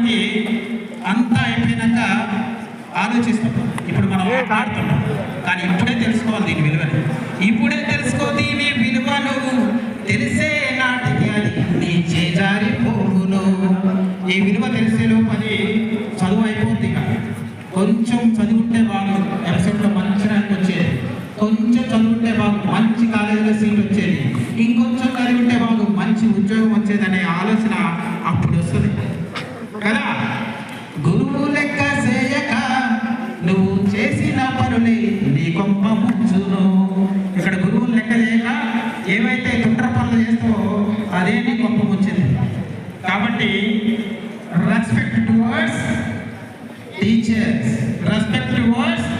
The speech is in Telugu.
మనకి అంతా అయిపోయినాక ఆలోచిస్తాం. ఇప్పుడు మనం మాట్లాడుతున్నాం, కానీ ఇప్పుడే తెలుసుకోవాలి దీని విలువని. ఇప్పుడే తెలుసుకో దీని విలువను, తెలిసే నాటికి అది నీ చేజారిపోవును. ఈ విలువ తెలిసే లోపలి చదువు అయిపోతుంది. కొంచెం చదువుంటే బాగు, ఎంసెట్లో మంచి ర్యాంక్ వచ్చేది. కొంచెం చదువుంటే బాగు, మంచి కాలేజీలో సీట్ వచ్చేది. ఇంకొంచెం చదివింటే బాగు, మంచి ఉద్యోగం వచ్చేది అనే ఆలోచన అప్పుడు వస్తుంది కదా. గురువు లెక్క చేయక నువ్వు చేసిన పనులే నీ కొంప ముంచును. ఇక్కడ గురువు లెక్క చేయక ఏవైతే కుట్ర పనులు చేస్తావో అదే నీ కొంప ముంచింది. కాబట్టి respect towards teachers, respect towards